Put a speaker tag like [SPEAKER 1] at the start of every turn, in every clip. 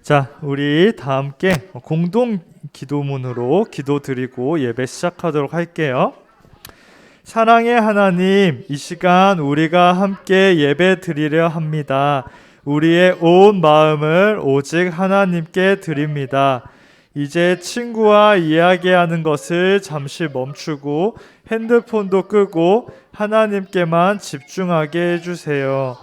[SPEAKER 1] 자, 우리 다 함께 공동 기도문으로 기도드리고 예배 시작하도록 할게요. 사랑의 하나님, 이 시간 우리가 함께 예배 드리려 합니다. 우리의 온 마음을 오직 하나님께 드립니다. 이제 친구와 이야기하는 것을 잠시 멈추고 핸드폰도 끄고 하나님께만 집중하게 해주세요.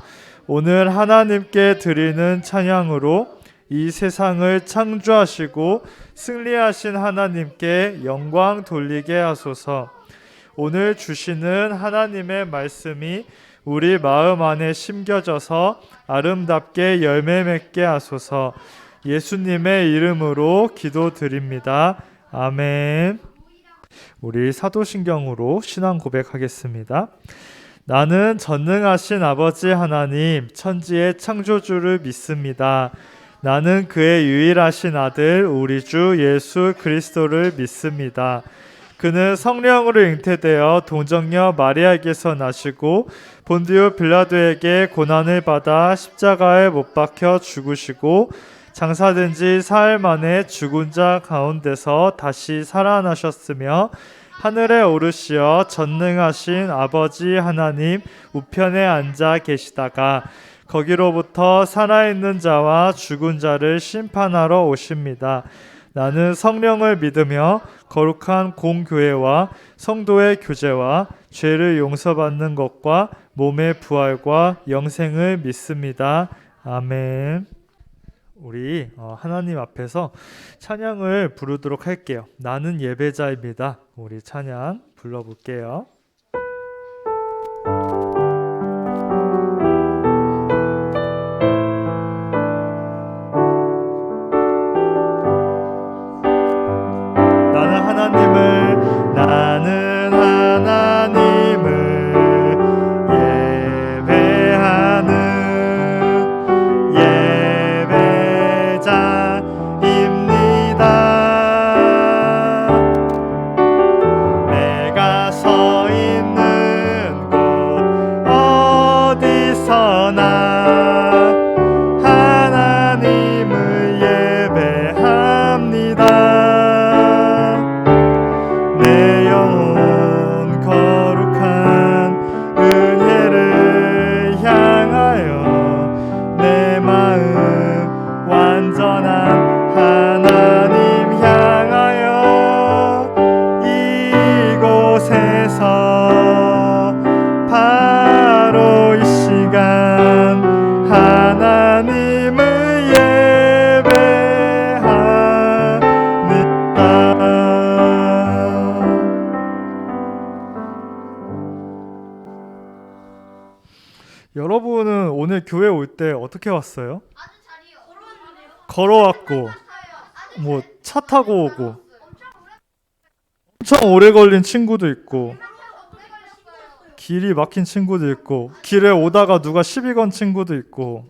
[SPEAKER 1] 오늘 하나님께 드리는 찬양으로 이 세상을 창조하시고 승리하신 하나님께 영광 돌리게 하소서. 오늘 주시는 하나님의 말씀이 우리 마음 안에 심겨져서 아름답게 열매 맺게 하소서. 예수님의 이름으로 기도드립니다. 아멘. 우리 사도신경으로 신앙 고백하겠습니다. 나는 전능하신 아버지 하나님, 천지의 창조주를 믿습니다. 나는 그의 유일하신 아들 우리 주 예수 그리스도를 믿습니다. 그는 성령으로 잉태되어 동정녀 마리아에게서 나시고 본디오 빌라도에게 고난을 받아 십자가에 못 박혀 죽으시고 장사된 지 사흘 만에 죽은 자 가운데서 다시 살아나셨으며 하늘에 오르시어 전능하신 아버지 하나님 우편에 앉아 계시다가 거기로부터 살아있는 자와 죽은 자를 심판하러 오십니다. 나는 성령을 믿으며 거룩한 공교회와 성도의 교제와 죄를 용서받는 것과 몸의 부활과 영생을 믿습니다. 아멘. 우리 하나님 앞에서 찬양을 부르도록 할게요. 나는 예배자입니다. 우리 찬양 불러볼게요. 나는 하나님을 예배하는 예배자입니다. 내가 서 있는 곳 어디서나 하나님을 예배합니다. 내 영혼 거룩한 은혜를 향하여 내 마음 완전한 하나님 향하여 이곳에서 바로 이 시간 하나님을 여러분은 오늘 교회 올 때 어떻게 왔어요? 걸어왔고 뭐 차 타고 오고 엄청 오래 걸린 친구도 있고 길이 막힌 친구도 있고 길에 오다가 누가 시비 건 친구도 있고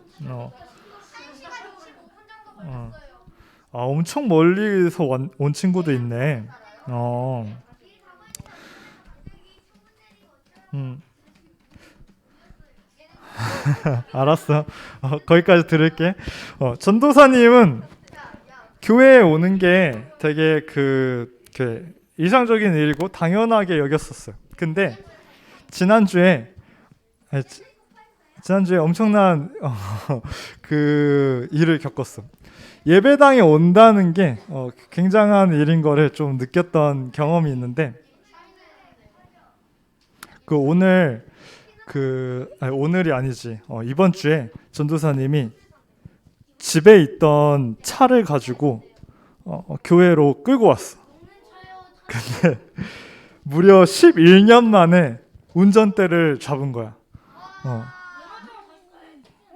[SPEAKER 1] 엄청 멀리서 온 친구도 있네. 알았어. 거기까지 들을게. 전도사님은 교회에 오는 게 되게 그 이상적인 일이고 당연하게 여겼었어요. 근데 지난주에 엄청난 그 일을 겪었어. 예배당에 온다는 게 굉장한 일인 거를 좀 느꼈던 경험이 있는데 오늘이 아니지. 이번 주에 전도사님이 집에 있던 차를 가지고 교회로 끌고 왔어. 근데 무려 11년 만에 운전대를 잡은 거야.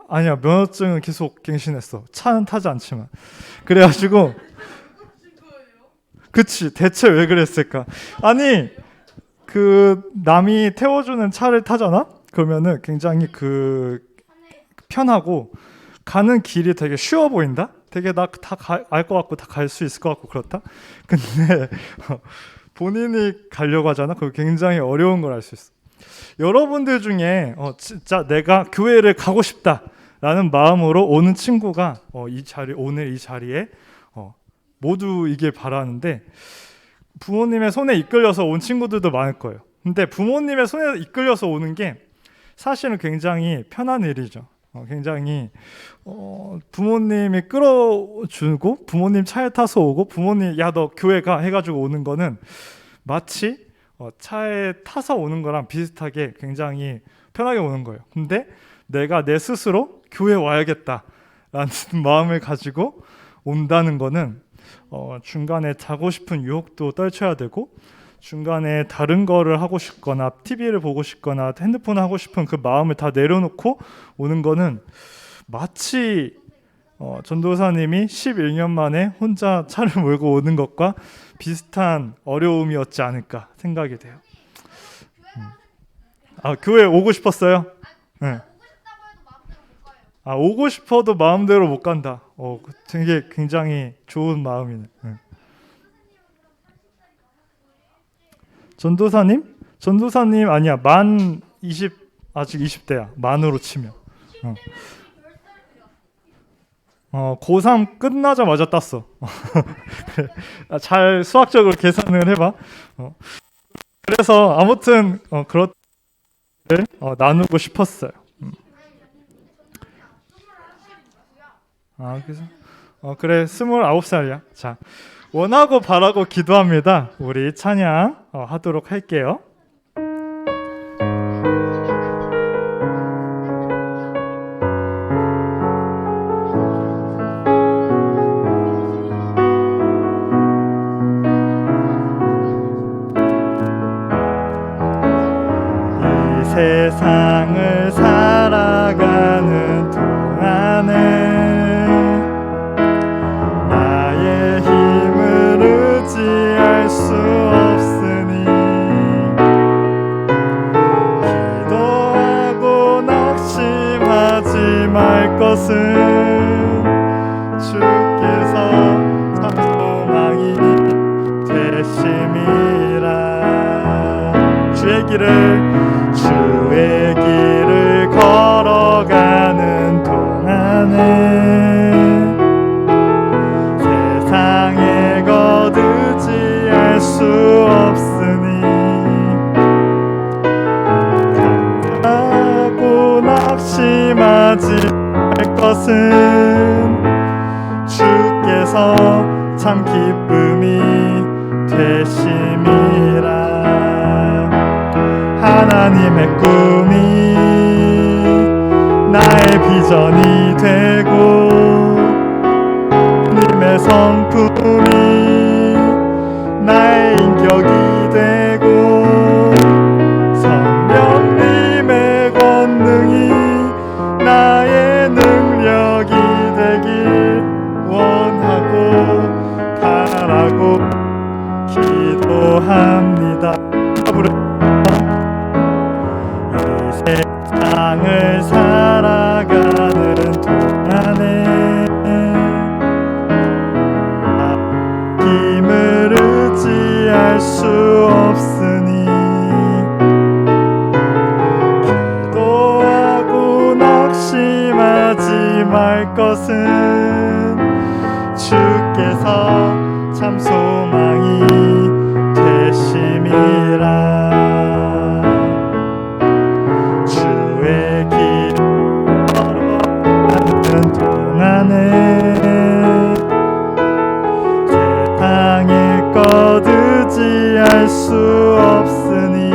[SPEAKER 1] 아니야, 면허증은 계속 갱신했어. 차는 타지 않지만. 그래가지고 그치, 대체 왜 그랬을까? 아니, 남이 태워주는 차를 타잖아? 그러면은 굉장히 편하고 가는 길이 되게 쉬워 보인다? 되게 나 다 알 것 같고 다 갈 수 있을 것 같고 그렇다? 근데 본인이 가려고 하잖아? 그거 굉장히 어려운 걸 알 수 있어. 여러분들 중에 진짜 내가 교회를 가고 싶다 라는 마음으로 오는 친구가 오늘 이 자리에 모두 이길 바라는데, 부모님의 손에 이끌려서 온 친구들도 많을 거예요. 근데 부모님의 손에 이끌려서 오는 게 사실은 굉장히 편한 일이죠. 굉장히 부모님이 끌어주고 부모님 차에 타서 오고, 부모님 야 너 교회 가 해가지고 오는 거는 마치 차에 타서 오는 거랑 비슷하게 굉장히 편하게 오는 거예요. 근데 내가 내 스스로 교회 와야겠다라는 마음을 가지고 온다는 거는 중간에 자고 싶은 유혹도 떨쳐야 되고, 중간에 다른 거를 하고 싶거나 TV를 보고 싶거나 핸드폰을 하고 싶은 그 마음을 다 내려놓고 오는 거는 마치 전도사님이 11년 만에 혼자 차를 몰고 오는 것과 비슷한 어려움이었지 않을까 생각이 돼요. 교회 오고 싶었어요? 네. 오고 싶어도 마음대로 못 간다. 되게 굉장히 좋은 마음이네. 네. 전도사님 아니야. 만 20, 아직 20대야. 만으로 치면. 고3 끝나자마자 땄어. 잘 수학적으로 계산을 해봐. 그래서 아무튼 그렇게 나누고 싶었어요. 그래서 그래 29살이야. 자, 원하고 바라고 기도합니다. 우리 찬양 하도록 할게요. 이 세상을 살아가는 동안에 의지할 수 없으니 기도하고 낙심하지 말 것은 주께서 참 소망이 되심이라. 주의 길을 걸어가는 동안에 거두지 수 없으니 강하고 낙심하지 말 것은 주께서 참 기쁨이 되심이라. 하나님의 꿈이 나의 비전이 되고 주님의 성품이 나의 인격이 되고 성령님의 권능이 나의 능력이 되길 원하고 바라고 기도합니다. 이 세상을 살아가는 동안에 힘을 의지할 수 없으니 기도하고 낙심하지 말 것은 주께서 참 소망이 되심이라. 주의 길 걸어가는 동안에 거두지 수 없으니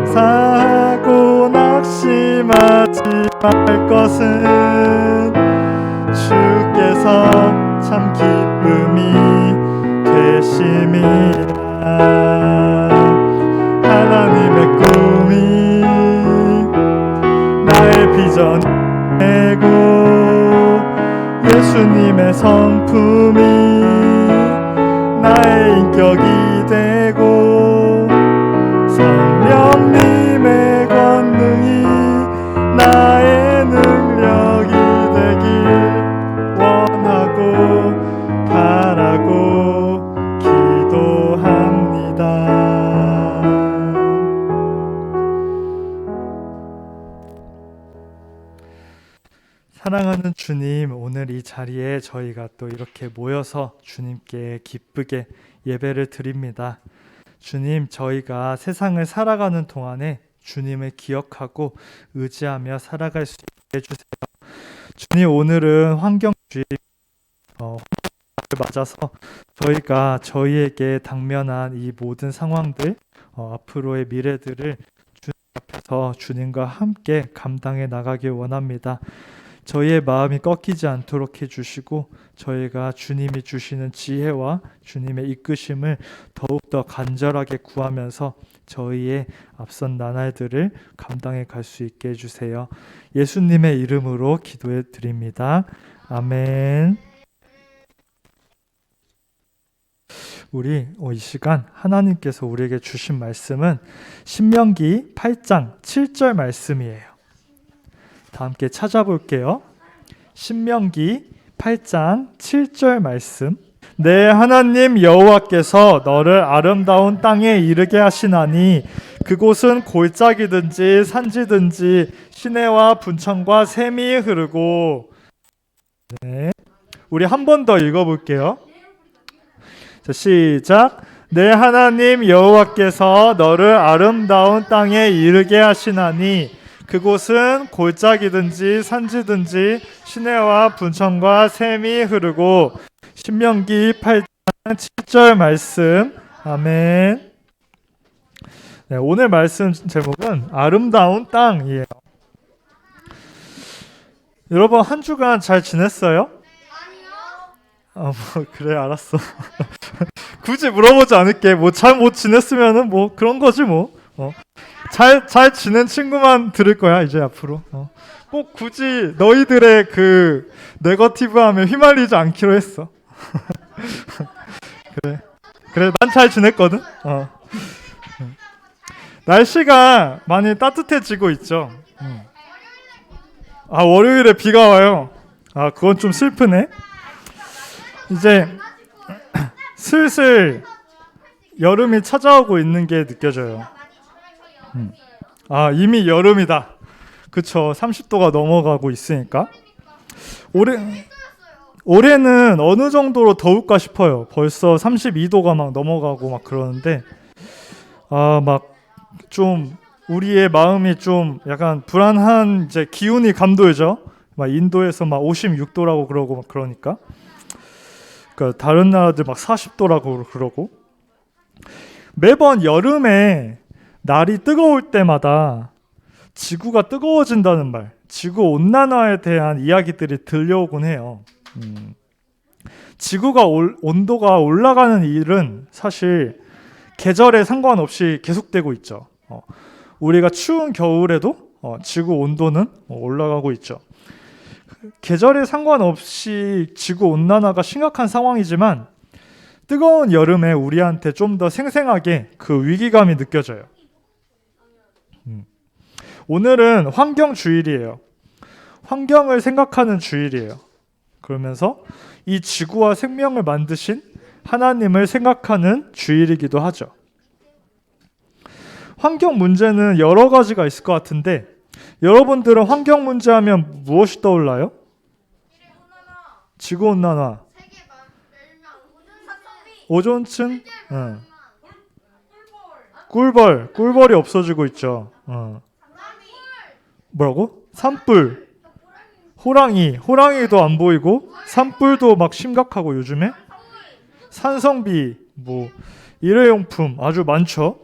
[SPEAKER 1] 감사하고 낙심하지 말 것은 주께서 참 기쁨이 되심이라. 하나님의 꿈이 나의 비전이 되고 예수님의 성품이 나의 인격이 되고 성령님의 권능이 나의 능력이 되길 원하고 바라고 기도합니다. 사랑하는 주님, 오늘 이 자리에 저희가 또 이렇게 모여서 주님께 기쁘게 예배를 드립니다. 주님, 저희가 세상을 살아가는 동안에 주님을 기억하고 의지하며 살아갈 수 있게 해주세요. 주님, 오늘은 환경주의 맞아서 저희가 저희에게 당면한 이 모든 상황들, 앞으로의 미래들을 주님 앞에서 주님과 함께 감당해 나가길 원합니다. 저희의 마음이 꺾이지 않도록 해주시고 저희가 주님이 주시는 지혜와 주님의 이끄심을 더욱더 간절하게 구하면서 저희의 앞선 나날들을 감당해 갈 수 있게 해주세요. 예수님의 이름으로 기도해 드립니다. 아멘. 우리 이 시간 하나님께서 우리에게 주신 말씀은 신명기 8장 7절 말씀이에요. 다 함께 찾아볼게요. 신명기 8장 7절 말씀. 내 하나님 여호와께서 너를 아름다운 땅에 이르게 하시나니 그곳은 골짜기든지 산지든지 시내와 분천과 샘이 흐르고. 네. 우리 한 번 더 읽어볼게요. 자, 시작. 내 하나님 여호와께서 너를 아름다운 땅에 이르게 하시나니 그곳은 골짜기든지 산지든지 시내와 분천과 샘이 흐르고. 신명기 8장 7절 말씀. 아멘. 네, 오늘 말씀 제목은 아름다운 땅이에요. 여러분 한 주간 잘 지냈어요? 뭐 그래 알았어. 굳이 물어보지 않을게. 뭐 잘 못 지냈으면은 뭐 그런 거지 뭐. 잘 지낸 친구만 들을 거야 이제 앞으로. 꼭 굳이 너희들의 그 네거티브함에 휘말리지 않기로 했어. 그래 난 잘 지냈거든. 날씨가 많이 따뜻해지고 있죠. 월요일에 비가 와요. 그건 좀 슬프네. 이제 슬슬 여름이 찾아오고 있는 게 느껴져요. 이미 여름이다. 그쵸. 30도가 넘어가고 있으니까. 올해는 어느 정도로 더울까 싶어요. 벌써 32도가 막 넘어가고 막 그러는데 막 좀 우리의 마음이 좀 약간 불안한 이제 기운이 감돌죠. 막 인도에서 막 56도라고 그러고 막 그러니까 다른 나라들 막 40도라고 그러고. 매번 여름에 날이 뜨거울 때마다 지구가 뜨거워진다는 말, 지구 온난화에 대한 이야기들이 들려오곤 해요. 지구가 온도가 올라가는 일은 사실 계절에 상관없이 계속되고 있죠. 우리가 추운 겨울에도 지구 온도는 올라가고 있죠. 계절에 상관없이 지구 온난화가 심각한 상황이지만 뜨거운 여름에 우리한테 좀 더 생생하게 그 위기감이 느껴져요. 오늘은 환경 주일이에요. 환경을 생각하는 주일이에요. 그러면서 이 지구와 생명을 만드신 하나님을 생각하는 주일이기도 하죠. 환경 문제는 여러 가지가 있을 것 같은데 여러분들은 환경 문제 하면 무엇이 떠올라요? 지구온난화, 오존층, 꿀벌이 없어지고 있죠. 뭐라고? 산불, 호랑이도 안 보이고 산불도 막 심각하고 요즘에 산성비, 뭐 일회용품 아주 많죠.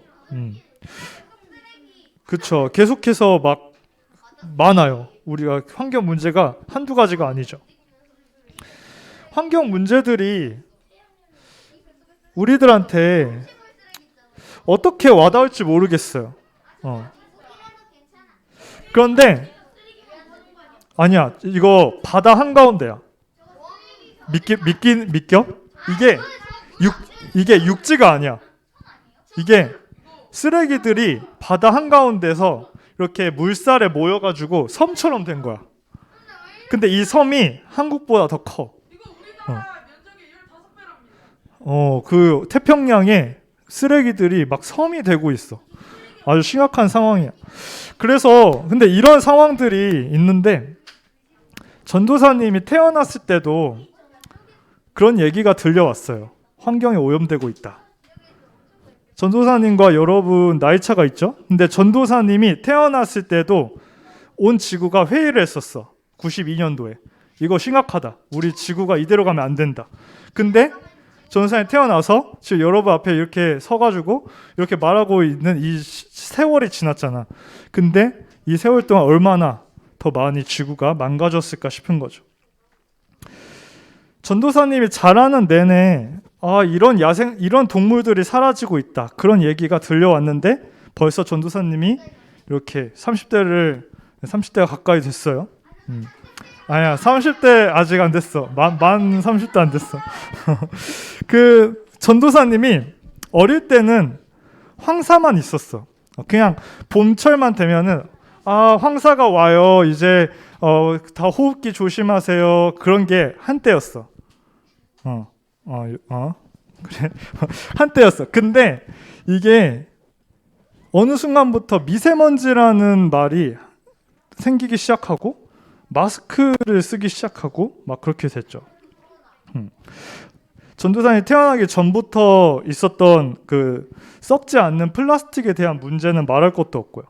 [SPEAKER 1] 그쵸. 계속해서 막 많아요. 우리가 환경 문제가 한두 가지가 아니죠. 환경 문제들이 우리들한테 어떻게 와닿을지 모르겠어요. 그런데 아니야, 이거 바다 한가운데야. 믿겨? 이게 육지가 아니야. 이게 쓰레기들이 바다 한가운데서 이렇게 물살에 모여가지고 섬처럼 된 거야. 근데 이 섬이 한국보다 더 커. 그 태평양에 쓰레기들이 막 섬이 되고 있어. 아주 심각한 상황이야. 그래서 근데 이런 상황들이 있는데 전도사님이 태어났을 때도 그런 얘기가 들려왔어요. 환경이 오염되고 있다. 전도사님과 여러분 나이 차가 있죠? 근데 전도사님이 태어났을 때도 온 지구가 회의를 했었어. 92년도에. 이거 심각하다. 우리 지구가 이대로 가면 안 된다. 근데 전도사님 태어나서 지금 여러분 앞에 이렇게 서가지고 이렇게 말하고 있는 이 세월이 지났잖아. 근데 이 세월 동안 얼마나 더 많이 지구가 망가졌을까 싶은 거죠. 전도사님이 자라는 내내 이런 동물들이 사라지고 있다. 그런 얘기가 들려왔는데 벌써 전도사님이 이렇게 30대가 가까이 됐어요. 아니야, 30대 아직 안 됐어. 만 30대 안 됐어. 그 전도사님이 어릴 때는 황사만 있었어. 그냥 봄철만 되면은 황사가 와요. 이제 다 호흡기 조심하세요. 그런 게 한때였어. 그래. 한때였어. 근데 이게 어느 순간부터 미세먼지라는 말이 생기기 시작하고 마스크를 쓰기 시작하고 막 그렇게 됐죠. 전도사님이 태어나기 전부터 있었던 그 썩지 않는 플라스틱에 대한 문제는 말할 것도 없고요.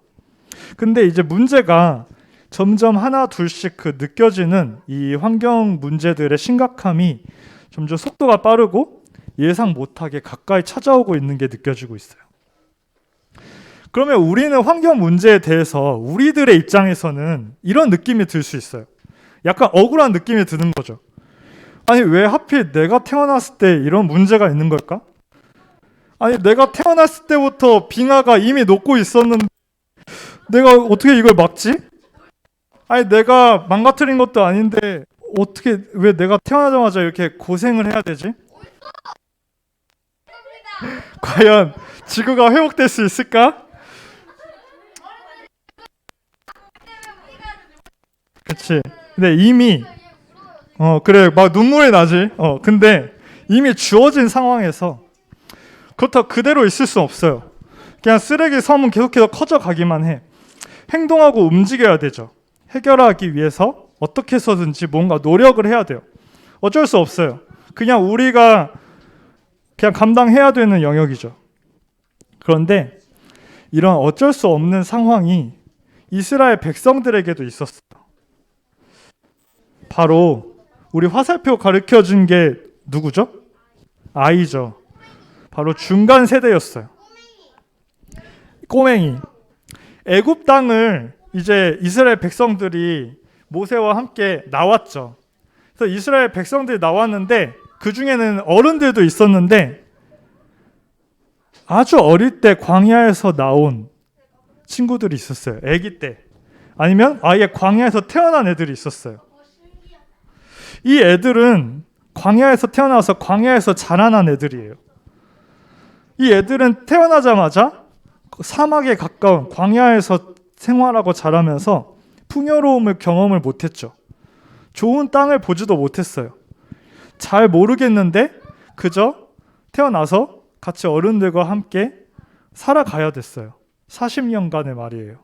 [SPEAKER 1] 근데 이제 문제가 점점 하나 둘씩 그 느껴지는 이 환경 문제들의 심각함이 점점 속도가 빠르고 예상 못하게 가까이 찾아오고 있는 게 느껴지고 있어요. 그러면 우리는 환경 문제에 대해서 우리들의 입장에서는 이런 느낌이 들 수 있어요. 약간 억울한 느낌이 드는 거죠. 아니, 왜 하필 내가 태어났을 때 이런 문제가 있는 걸까? 아니, 내가 태어났을 때부터 빙하가 이미 녹고 있었는데 내가 어떻게 이걸 막지? 아니, 내가 망가뜨린 것도 아닌데 어떻게 왜 내가 태어나자마자 이렇게 고생을 해야 되지? 과연 지구가 회복될 수 있을까? 그치. 근데 이미 그래, 막 눈물이 나지. 근데 이미 주어진 상황에서 그렇다고 그대로 있을 수 없어요. 그냥 쓰레기 섬은 계속해서 커져가기만 해. 행동하고 움직여야 되죠. 해결하기 위해서 어떻게 해서든지 뭔가 노력을 해야 돼요. 어쩔 수 없어요. 그냥 우리가 그냥 감당해야 되는 영역이죠. 그런데 이런 어쩔 수 없는 상황이 이스라엘 백성들에게도 있었어요. 바로 우리 화살표 가르쳐준 게 누구죠? 아이죠. 바로 중간 세대였어요. 꼬맹이. 애굽 땅을 이제 이스라엘 백성들이 모세와 함께 나왔죠. 그래서 이스라엘 백성들이 나왔는데 그 중에는 어른들도 있었는데 아주 어릴 때 광야에서 나온 친구들이 있었어요. 아기 때. 아니면 아예 광야에서 태어난 애들이 있었어요. 이 애들은 광야에서 태어나서 광야에서 자라난 애들이에요. 이 애들은 태어나자마자 사막에 가까운 광야에서 생활하고 자라면서 풍요로움을 경험을 못했죠. 좋은 땅을 보지도 못했어요. 잘 모르겠는데 그저 태어나서 같이 어른들과 함께 살아가야 됐어요. 40년간의 말이에요.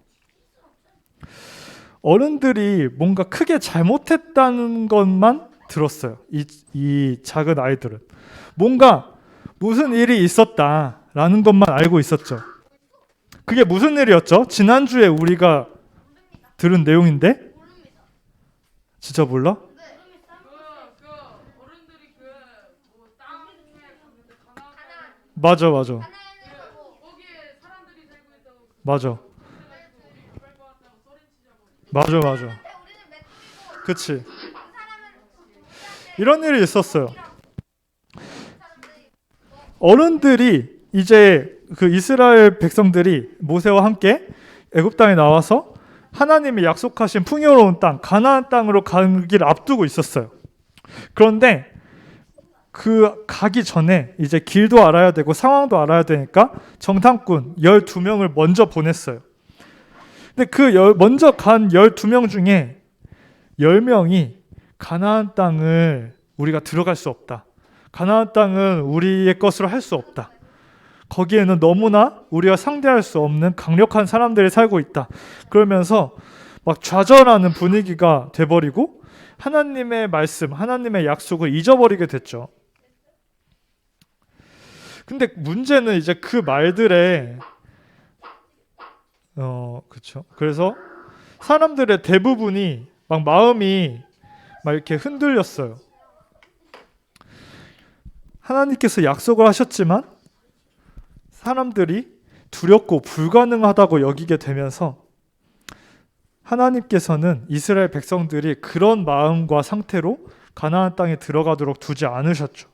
[SPEAKER 1] 어른들이 뭔가 크게 잘못했다는 것만 들었어요. 이 작은 아이들은. 뭔가 무슨 일이 있었다라는 것만 알고 있었죠. 그게 무슨 일이었죠? 지난주에 우리가 들은 내용인데? 진짜 몰라? 맞아. 그치. 이런 일이 있었어요. 어른들이 이제 그 이스라엘 백성들이 모세와 함께 애굽 땅에 나와서 하나님이 약속하신 풍요로운 땅, 가나안 땅으로 가는 길을 앞두고 있었어요. 그런데 그 가기 전에 이제 길도 알아야 되고 상황도 알아야 되니까 정탐꾼 12명을 먼저 보냈어요. 근데 먼저 간 12명 중에 10명이 가나안 땅을 우리가 들어갈 수 없다. 가나안 땅은 우리의 것으로 할 수 없다. 거기에는 너무나 우리가 상대할 수 없는 강력한 사람들이 살고 있다. 그러면서 막 좌절하는 분위기가 돼버리고 하나님의 말씀, 하나님의 약속을 잊어버리게 됐죠. 근데 문제는 이제 그 말들에 그렇죠. 그래서 사람들의 대부분이 막 마음이 막 이렇게 흔들렸어요. 하나님께서 약속을 하셨지만 사람들이 두렵고 불가능하다고 여기게 되면서 하나님께서는 이스라엘 백성들이 그런 마음과 상태로 가나안 땅에 들어가도록 두지 않으셨죠.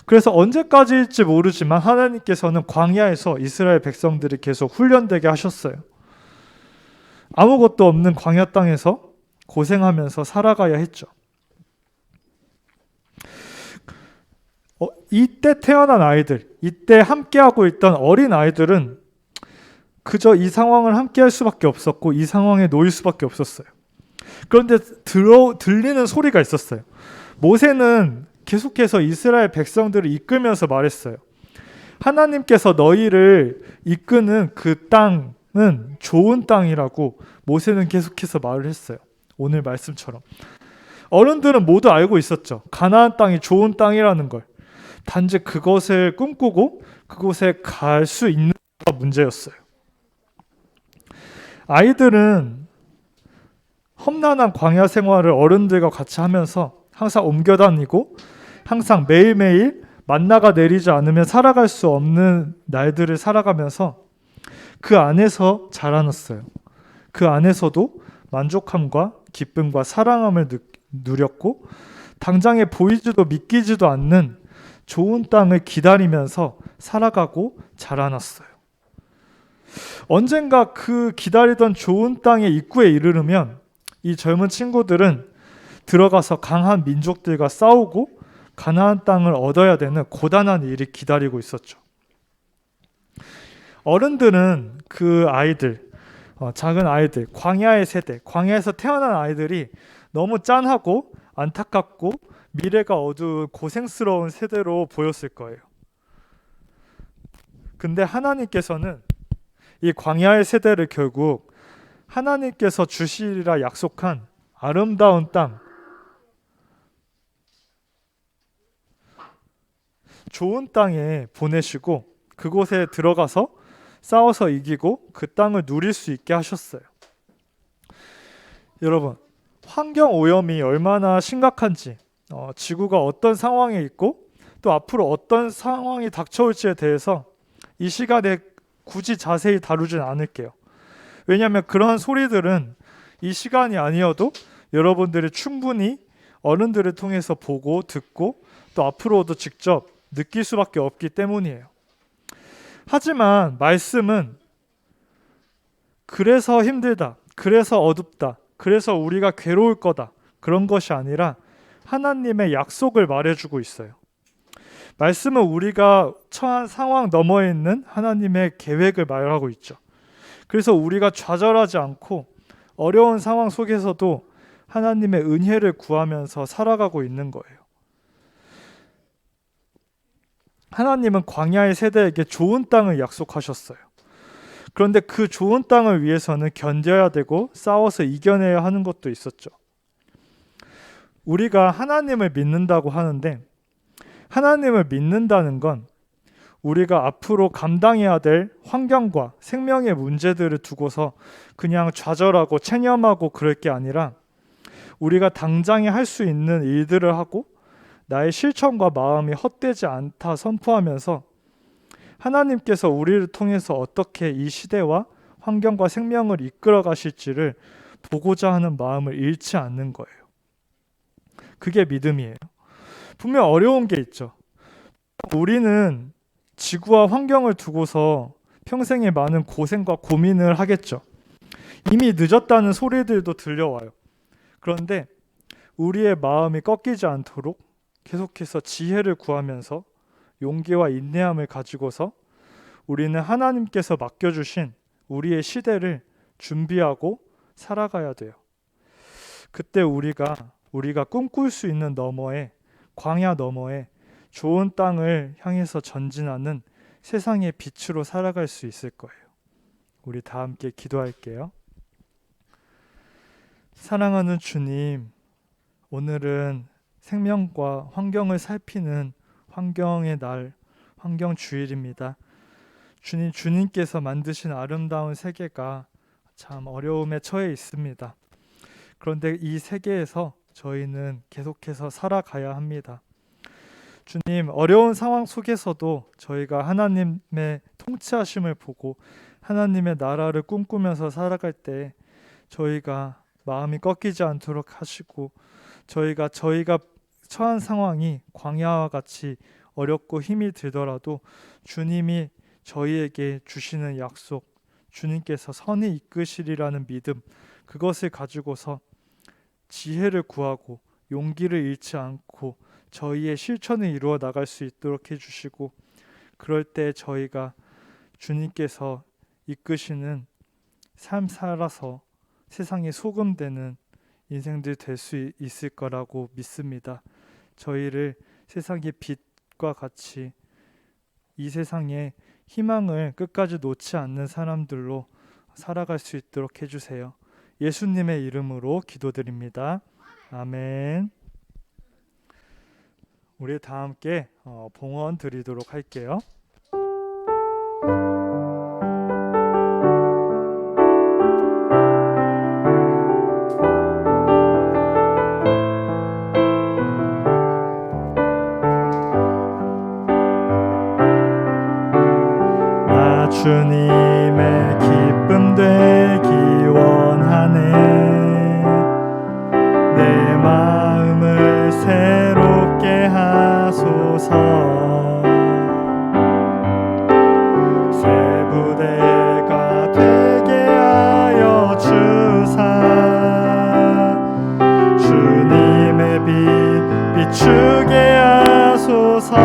[SPEAKER 1] 그래서 언제까지일지 모르지만 하나님께서는 광야에서 이스라엘 백성들이 계속 훈련되게 하셨어요. 아무것도 없는 광야 땅에서 고생하면서 살아가야 했죠. 이때 태어난 아이들, 이때 함께하고 있던 어린 아이들은 그저 이 상황을 함께할 수밖에 없었고 이 상황에 놓일 수밖에 없었어요. 그런데 들리는 소리가 있었어요. 모세는 계속해서 이스라엘 백성들을 이끌면서 말했어요. 하나님께서 너희를 이끄는 그 땅은 좋은 땅이라고 모세는 계속해서 말을 했어요. 오늘 말씀처럼. 어른들은 모두 알고 있었죠. 가나안 땅이 좋은 땅이라는 걸. 단지 그것을 꿈꾸고 그곳에 갈 수 있는가 문제였어요. 아이들은 험난한 광야 생활을 어른들과 같이 하면서 항상 옮겨 다니고 항상 매일매일 만나가 내리지 않으면 살아갈 수 없는 날들을 살아가면서 그 안에서 자라났어요. 그 안에서도 만족함과 기쁨과 사랑함을 누렸고 당장에 보이지도 믿기지도 않는 좋은 땅을 기다리면서 살아가고 자라났어요. 언젠가 그 기다리던 좋은 땅의 입구에 이르르면 이 젊은 친구들은 들어가서 강한 민족들과 싸우고 가나안 땅을 얻어야 되는 고단한 일이 기다리고 있었죠. 어른들은 그 아이들, 작은 아이들, 광야의 세대, 광야에서 태어난 아이들이 너무 짠하고 안타깝고 미래가 어두운 고생스러운 세대로 보였을 거예요. 근데 하나님께서는 이 광야의 세대를 결국 하나님께서 주시리라 약속한 아름다운 땅, 좋은 땅에 보내시고 그곳에 들어가서 싸워서 이기고 그 땅을 누릴 수 있게 하셨어요. 여러분, 환경 오염이 얼마나 심각한지, 지구가 어떤 상황에 있고 또 앞으로 어떤 상황이 닥쳐올지에 대해서 이 시간에 굳이 자세히 다루진 않을게요. 왜냐하면 그러한 소리들은 이 시간이 아니어도 여러분들이 충분히 어른들을 통해서 보고 듣고 또 앞으로도 직접 느낄 수밖에 없기 때문이에요. 하지만 말씀은 그래서 힘들다, 그래서 어둡다, 그래서 우리가 괴로울 거다, 그런 것이 아니라 하나님의 약속을 말해주고 있어요. 말씀은 우리가 처한 상황 너머에 있는 하나님의 계획을 말하고 있죠. 그래서 우리가 좌절하지 않고 어려운 상황 속에서도 하나님의 은혜를 구하면서 살아가고 있는 거예요. 하나님은 광야의 세대에게 좋은 땅을 약속하셨어요. 그런데 그 좋은 땅을 위해서는 견뎌야 되고 싸워서 이겨내야 하는 것도 있었죠. 우리가 하나님을 믿는다고 하는데 하나님을 믿는다는 건 우리가 앞으로 감당해야 될 환경과 생명의 문제들을 두고서 그냥 좌절하고 체념하고 그럴 게 아니라 우리가 당장에 할 수 있는 일들을 하고 나의 실천과 마음이 헛되지 않다 선포하면서 하나님께서 우리를 통해서 어떻게 이 시대와 환경과 생명을 이끌어 가실지를 보고자 하는 마음을 잃지 않는 거예요. 그게 믿음이에요. 분명 어려운 게 있죠. 우리는 지구와 환경을 두고서 평생에 많은 고생과 고민을 하겠죠. 이미 늦었다는 소리들도 들려와요. 그런데 우리의 마음이 꺾이지 않도록 계속해서 지혜를 구하면서 용기와 인내함을 가지고서 우리는 하나님께서 맡겨주신 우리의 시대를 준비하고 살아가야 돼요. 그때 우리가 꿈꿀 수 있는 너머에, 광야 너머에 좋은 땅을 향해서 전진하는 세상의 빛으로 살아갈 수 있을 거예요. 우리 다 함께 기도할게요. 사랑하는 주님, 오늘은 생명과 환경을 살피는 환경의 날, 환경주일입니다. 주님, 주님께서 만드신 아름다운 세계가 참 어려움에 처해 있습니다. 그런데 이 세계에서 저희는 계속해서 살아가야 합니다. 주님, 어려운 상황 속에서도 저희가 하나님의 통치하심을 보고 하나님의 나라를 꿈꾸면서 살아갈 때 저희가 마음이 꺾이지 않도록 하시고 저희가 처한 상황이 광야와 같이 어렵고 힘이 들더라도 주님이 저희에게 주시는 약속, 주님께서 선히 이끄시리라는 믿음, 그것을 가지고서 지혜를 구하고 용기를 잃지 않고 저희의 실천을 이루어 나갈 수 있도록 해주시고, 그럴 때 저희가 주님께서 이끄시는 삶 살아서 세상에 소금되는 인생들 될 수 있을 거라고 믿습니다. 저희를 세상의 빛과 같이 이 세상에 희망을 끝까지 놓지 않는 사람들로 살아갈 수 있도록 해주세요. 예수님의 이름으로 기도드립니다. 아멘. 우리 다 함께 봉헌 드리도록 할게요. 나 주님의 기쁨 되기 원하네. 내 마음을 새롭게 하소서. 새 부대가 되게 하여 주사. 주님의 빛 비추게 하소서.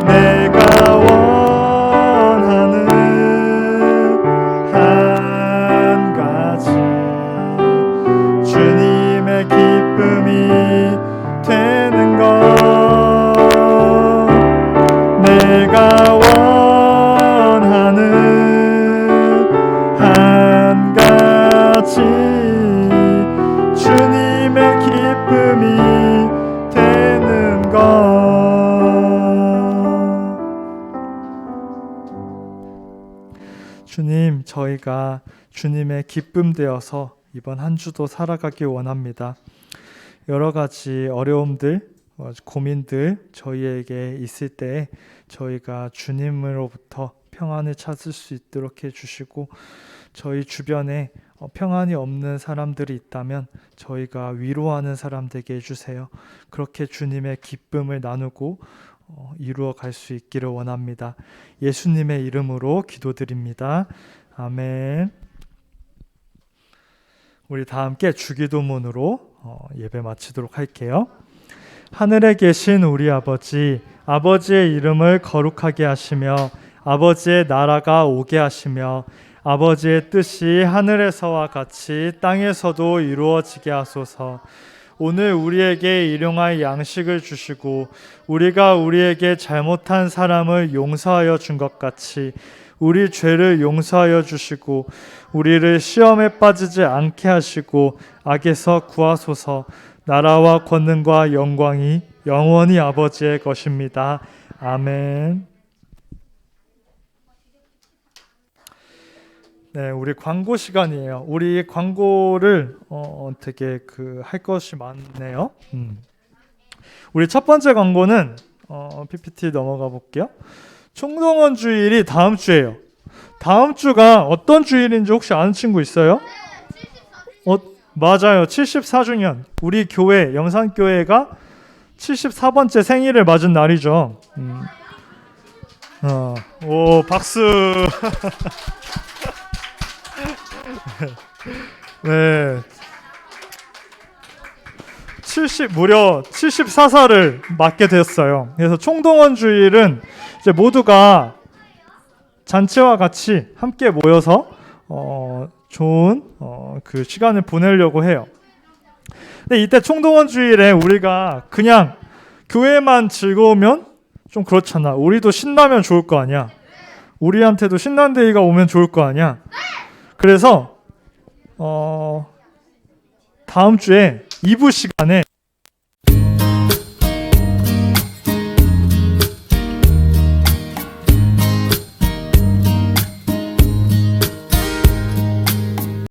[SPEAKER 1] 내가 원하는 한 가지, 주님의 기쁨이 되는 것. 내가 원하는 한 가지, 주님의 기쁨이 되는 것. 주님, 저희가 주님의 기쁨 되어서 이번 한 주도 살아가길 원합니다. 여러 가지 어려움들, 고민들 저희에게 있을 때 저희가 주님으로부터 평안을 찾을 수 있도록 해주시고, 저희 주변에 평안이 없는 사람들이 있다면 저희가 위로하는 사람 되게 해주세요. 그렇게 주님의 기쁨을 나누고 이루어 갈 수 있기를 원합니다. 예수님의 이름으로 기도드립니다. 아멘. 우리 다 함께 주기도문으로 예배 마치도록 할게요. 하늘에 계신 우리 아버지, 아버지의 이름을 거룩하게 하시며 아버지의 나라가 오게 하시며 아버지의 뜻이 하늘에서와 같이 땅에서도 이루어지게 하소서. 오늘 우리에게 일용할 양식을 주시고 우리가 우리에게 잘못한 사람을 용서하여 준 것 같이 우리 죄를 용서하여 주시고 우리를 시험에 빠지지 않게 하시고 악에서 구하소서. 나라와 권능과 영광이 영원히 아버지의 것입니다. 아멘. 네, 우리 광고 시간이에요. 우리 광고를 되게 할 것이 많네요. 우리 첫 번째 광고는 PPT 넘어가 볼게요. 총동원 주일이 다음 주예요. 다음 주가 어떤 주일인지 혹시 아는 친구 있어요? 맞아요. 74주년. 우리 교회, 영산교회가 74번째 생일을 맞은 날이죠. 오, 박수. 네. 무려 74살을 맞게 되었어요. 그래서 총동원 주일은 이제 모두가 잔치와 같이 함께 모여서 좋은 그 시간을 보내려고 해요. 근데 이때 총동원 주일에 우리가 그냥 교회만 즐거우면 좀 그렇잖아. 우리도 신나면 좋을 거 아니야. 우리한테도 신난 데이가 오면 좋을 거 아니야. 그래서 다음 주에 2부 시간에